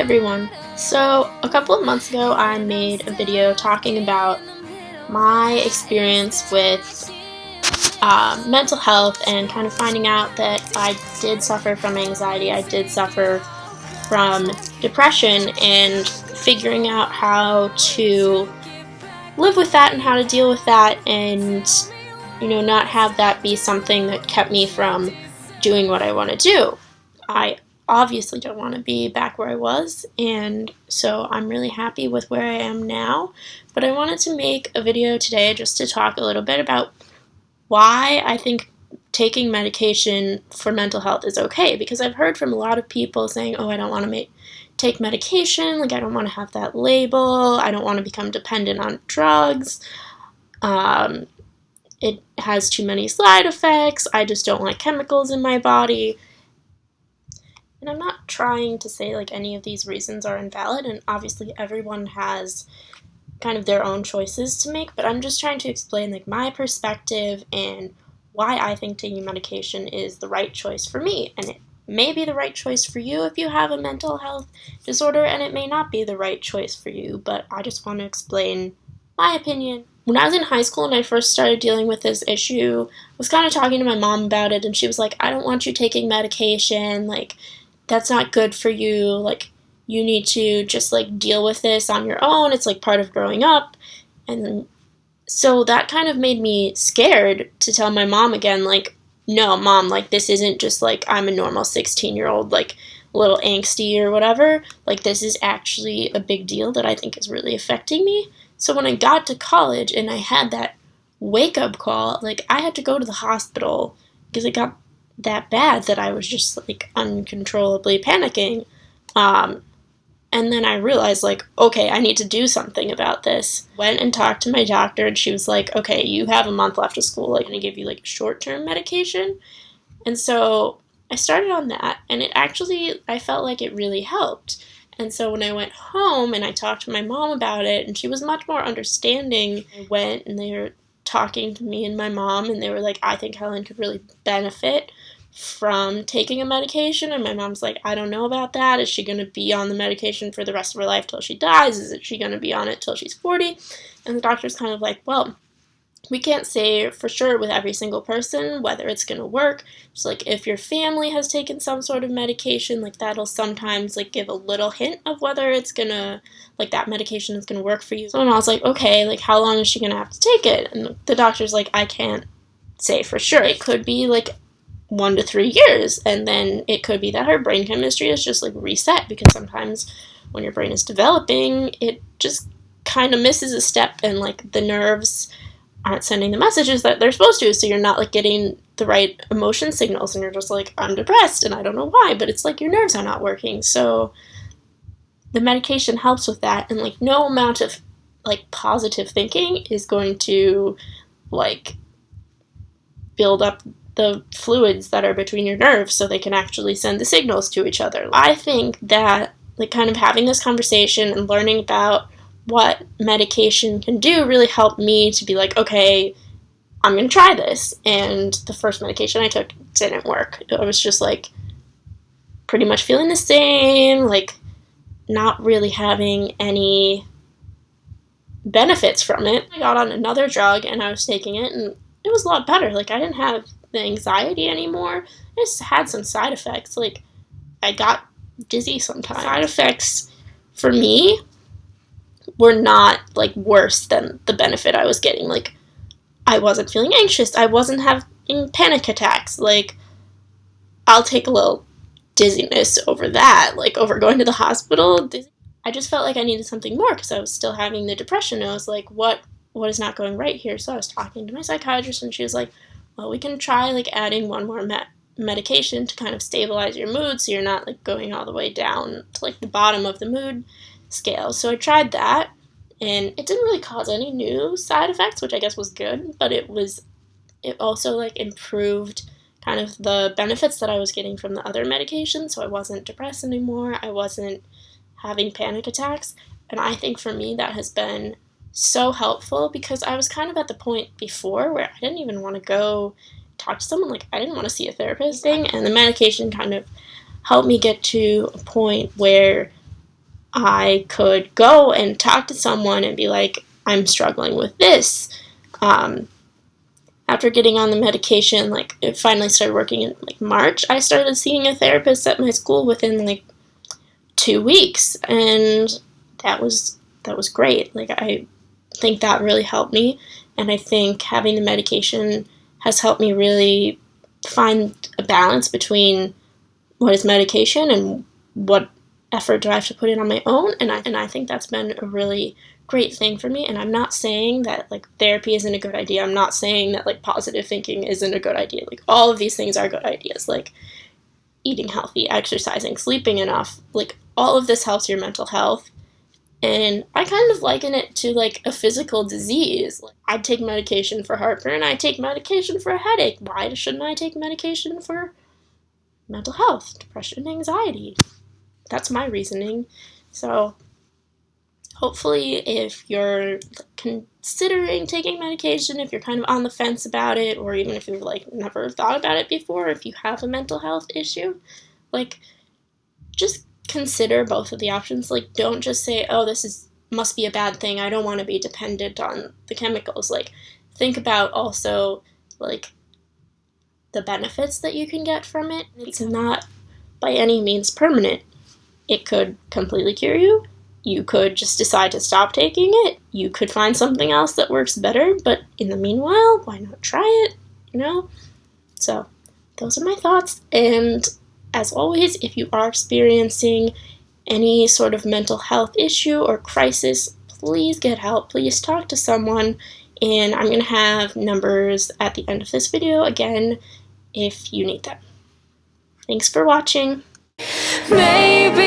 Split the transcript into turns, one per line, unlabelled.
everyone. So a couple of months ago I made a video talking about my experience with mental health and kind of finding out that I did suffer from anxiety, I did suffer from depression, and figuring out how to live with that and how to deal with that and, not have that be something that kept me from doing what I want to do. I obviously don't want to be back where I was, and so I'm really happy with where I am now. But I wanted to make a video today just to talk a little bit about why I think taking medication for mental health is okay, because I've heard from a lot of people saying, oh, I don't want to take medication, like I don't want to have that label, I don't want to become dependent on drugs, it has too many side effects, I just don't like chemicals in my body. And I'm not trying to say like any of these reasons are invalid, and obviously everyone has kind of their own choices to make, but I'm just trying to explain like my perspective and why I think taking medication is the right choice for me. And it may be the right choice for you if you have a mental health disorder, and it may not be the right choice for you, but I just want to explain my opinion. When I was in high school and I first started dealing with this issue, I was kind of talking to my mom about it, and she was like, I don't want you taking medication, like that's not good for you, like you need to just like deal with this on your own, it's like part of growing up. And so that kind of made me scared to tell my mom again, like, no mom, like this isn't just like I'm a normal 16-year-old like a little angsty or whatever, like this is actually a big deal that I think is really affecting me. So when I got to college and I had that wake-up call, like I had to go to the hospital because it got that bad that I was just like uncontrollably panicking. And then I realized like, okay, I need to do something about this. Went and talked to my doctor, and she was like, okay, you have a month left of school, like I'm gonna give you like short-term medication. And so I started on that, and it actually, I felt like it really helped. And so when I went home and I talked to my mom about it, and she was much more understanding, I went and they were talking to me and my mom, and they were like, I think Helen could really benefit from taking a medication. And my mom's like, I don't know about that. Is she going to be on the medication for the rest of her life till she dies? Is she going to be on it till she's 40? And the doctor's kind of like, well, we can't say for sure with every single person whether it's going to work. Just like if your family has taken some sort of medication, like that'll sometimes like give a little hint of whether it's going to, like that medication is going to work for you. So I was like, okay, like how long is she going to have to take it? And the doctor's like, I can't say for sure. It could be like 1 to 3 years, and then it could be that her brain chemistry is just like reset, because sometimes when your brain is developing, it just kind of misses a step, and like the nerves aren't sending the messages that they're supposed to, so you're not like getting the right emotion signals, and you're just like, I'm depressed and I don't know why, but it's like your nerves are not working. So the medication helps with that, and like no amount of like positive thinking is going to like build up the fluids that are between your nerves so they can actually send the signals to each other. I think that like kind of having this conversation and learning about what medication can do really helped me to be like, okay, I'm going to try this. And the first medication I took didn't work. I was just like pretty much feeling the same, like not really having any benefits from it. I got on another drug and I was taking it, and it was a lot better. Like I didn't have the anxiety anymore. I just had some side effects. Like I got dizzy sometimes. Side effects for me were not like worse than the benefit I was getting. Like I wasn't feeling anxious. I wasn't having panic attacks. Like I'll take a little dizziness over that, like over going to the hospital. I just felt like I needed something more because I was still having the depression. I was like, what is not going right here? So I was talking to my psychiatrist, and she was like, well, we can try like adding one more medication to kind of stabilize your mood so you're not like going all the way down to like the bottom of the mood scale. So I tried that, and it didn't really cause any new side effects, which I guess was good, but it also like improved kind of the benefits that I was getting from the other medications. So I wasn't depressed anymore. I wasn't having panic attacks. And I think for me that has been so helpful, because I was kind of at the point before where I didn't even want to go talk to someone. Like I didn't want to see a therapist thing, and the medication kind of helped me get to a point where I could go and talk to someone and be like, I'm struggling with this. After getting on the medication, like, it finally started working in like March. I started seeing a therapist at my school within like 2 weeks, and that was great. Like, I think that really helped me, and I think having the medication has helped me really find a balance between what is medication and what effort do I have to put in on my own, and I think that's been a really great thing for me. And I'm not saying that like therapy isn't a good idea. I'm not saying that like positive thinking isn't a good idea. Like, all of these things are good ideas. Like eating healthy, exercising, sleeping enough, like all of this helps your mental health. And I kind of liken it to like a physical disease. Like, I take medication for heartburn, I take medication for a headache. Why shouldn't I take medication for mental health, depression, anxiety? That's my reasoning. So hopefully, if you're considering taking medication, if you're kind of on the fence about it, or even if you've like never thought about it before, if you have a mental health issue, like, just consider both of the options. Like, don't just say, oh, must be a bad thing, I don't want to be dependent on the chemicals. Like, think about also like the benefits that you can get from it. It's not by any means permanent. It could completely cure you. You could just decide to stop taking it. You could find something else that works better, but in the meanwhile, why not try it, you know? So, those are my thoughts, and as always, if you are experiencing any sort of mental health issue or crisis, please get help. Please talk to someone, and I'm going to have numbers at the end of this video again if you need them. Thanks for watching.
Maybe